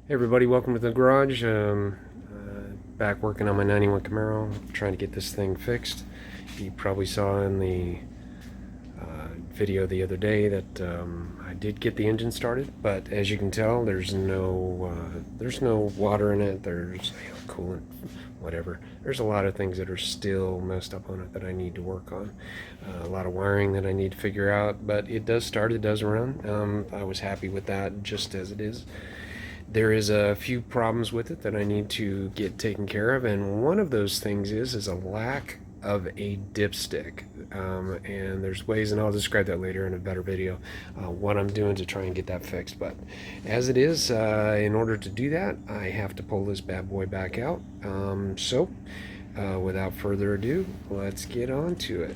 Hey everybody, welcome to the garage. Back working on my 91 Camaro, trying to get this thing fixed. You probably saw in the video the other day that I did get the engine started, but as you can tell, there's no water in it. There's coolant, whatever. There's a lot of things that are still messed up on it that I need to work on. A lot of wiring that I need to figure out, but it does start, it does run. I was happy with that just as it is. There is a few problems with it that I need to get taken care of, and one of those things is a lack of a dipstick. And there's ways, and I'll describe that later in a better video, what I'm doing to try and get that fixed. But as it is, in order to do that, I have to pull this bad boy back out. So without further ado, let's get on to it.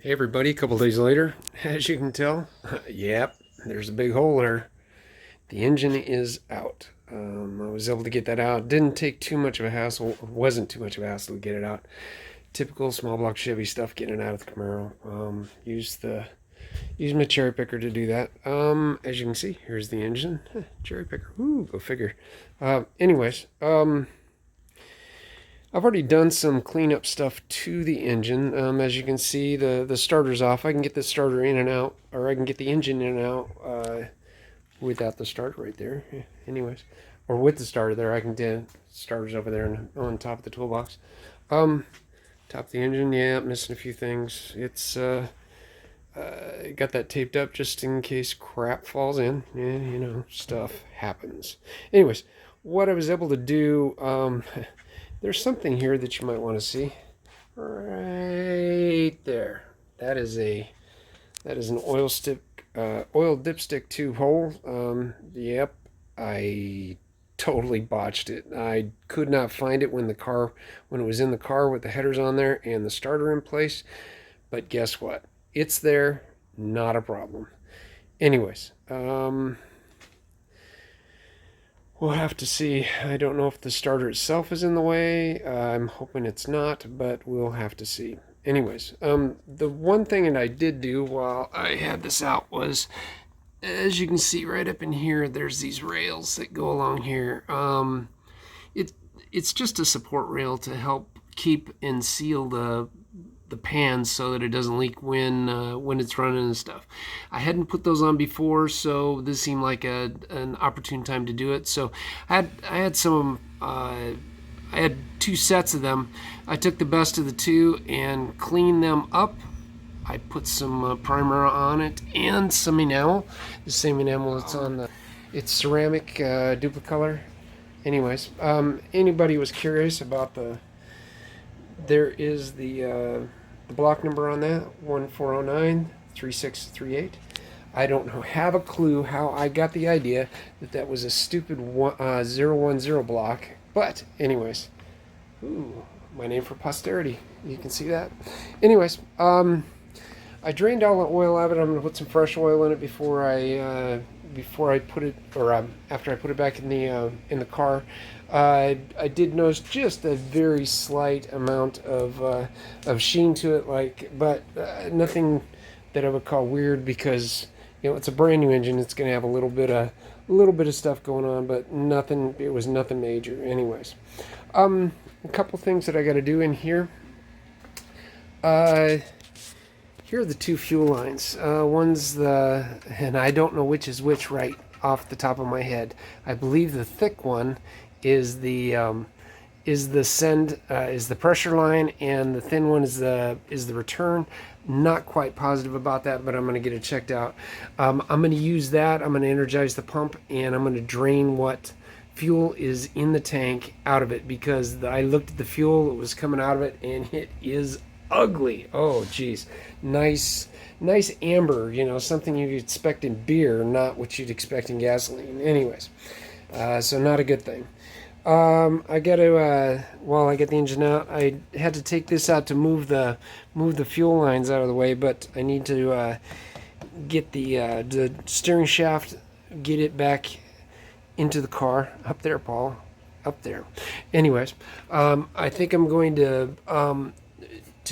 Hey everybody, a couple days later, as you can tell, yep, there's a big hole there. The engine is out. I was able to get that out. Didn't take too much of a hassle. Wasn't too much of a hassle to get it out. Typical small block Chevy stuff, getting it out of the Camaro. Use my cherry picker to do that. As you can see, here's the engine. Cherry picker. Ooh, go figure. Anyways, I've already done some cleanup stuff to the engine. As you can see, the starter's off. I can get the starter in and out, or I can get the engine in and out without the starter right there. Yeah, anyways, or with the starter there, I can do starters over there on top of the toolbox. Top of the engine, yeah, missing a few things. It's got that taped up just in case crap falls in. Yeah, you know, stuff happens. Anyways, what I was able to do. There's something here that you might want to see. Right there. That is an oil dipstick tube hole. Yep, I totally botched it. I could not find it when it was in the car with the headers on there and the starter in place. But guess what? It's there, not a problem. Anyways, we'll have to see. I don't know if the starter itself is in the way. I'm hoping it's not, but we'll have to see. Anyways, the one thing that I did do while I had this out was, as you can see right up in here, there's these rails that go along here. It's just a support rail to help keep and seal the pan so that it doesn't leak when it's running and stuff. I hadn't put those on before, so this seemed like an opportune time to do it. So I had two sets of them. I took the best of the two and cleaned them up. I put some primer on it and some enamel. The same enamel that's on it's ceramic duplicolor. Anyways, anybody was curious about there is the block number on that, 1409-3638. I don't have a clue how I got the idea that was a stupid 010 block. But anyways, ooh, my name for posterity. You can see that. Anyways, I drained all the oil out of it. I'm going to put some fresh oil in it before I put it, or after I put it back in the car. I did notice just a very slight amount of sheen to it, but nothing that I would call weird, because it's a brand new engine. It's going to have a little bit of stuff going on, but nothing. It was nothing major. Anyways, a couple things that I got to do in here. Here are the two fuel lines. One's and I don't know which is which right off the top of my head. I believe the thick one is the pressure line, and the thin one is the return. Not quite positive about that, but I'm going to get it checked out. I'm going to use that. I'm going to energize the pump, and I'm going to drain what fuel is in the tank out of it, because I looked at the fuel that was coming out of it, and it is ugly. Oh geez, nice amber, something you'd expect in beer, not what you'd expect in gasoline. Anyways, so not a good thing. I got to while I get the engine out, I had to take this out to move the fuel lines out of the way, but I need to get the steering shaft, get it back into the car. Up there, Paul, up there. Anyways, I think I'm going to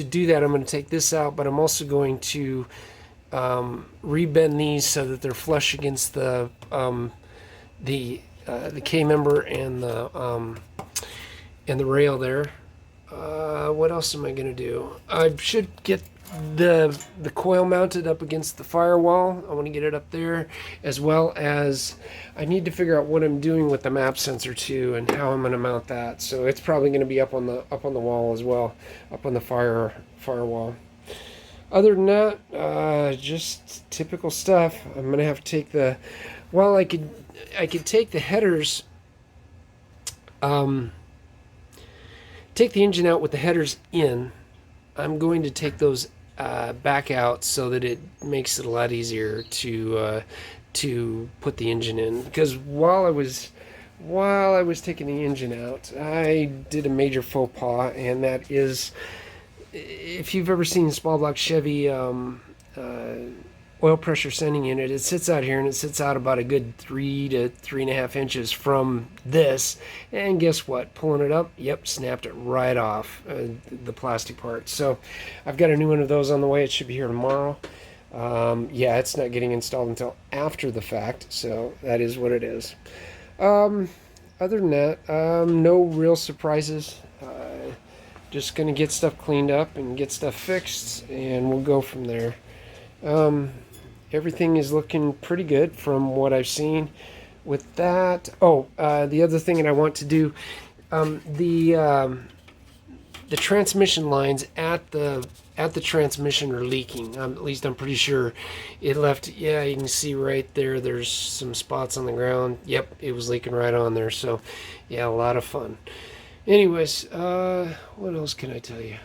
do that. I'm going to take this out, but I'm also going to rebend these so that they're flush against the K member and the rail there. What else am I going to do? I should get the coil mounted up against the firewall. I want to get it up there, as well as I need to figure out what I'm doing with the map sensor too, and how I'm going to mount that. So it's probably going to be up on the wall as well, up on the firewall. Other than that, just typical stuff. I'm going to have to take I could take the headers, take the engine out with the headers in. I'm going to take those back out so that it makes it a lot easier to put the engine in. Because while I was taking the engine out, I did a major faux pas, and that is if you've ever seen a small block Chevy oil pressure sending unit, it sits out here and it sits out about a good 3 to 3.5 inches from this. And guess what? Pulling it up, yep, snapped it right off, the plastic part. So I've got a new one of those on the way. It should be here tomorrow. Yeah, it's not getting installed until after the fact, so that is what it is. Other than that, no real surprises. Just gonna get stuff cleaned up and get stuff fixed, and we'll go from there. Everything is looking pretty good from what I've seen. With that, the other thing that I want to do, the transmission lines at the transmission are leaking. At least I'm pretty sure it left. Yeah, you can see right there. There's some spots on the ground. Yep, it was leaking right on there. So, yeah, a lot of fun. Anyways, what else can I tell you?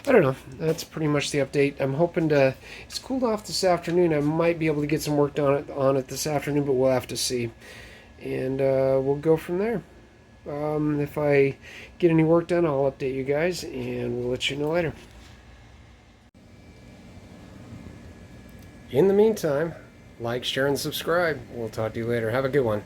I don't know. That's pretty much the update. I'm hoping to. It's cooled off this afternoon. I might be able to get some work done on it this afternoon, but we'll have to see. And we'll go from there. If I get any work done, I'll update you guys, and we'll let you know later. In the meantime, like, share, and subscribe. We'll talk to you later. Have a good one.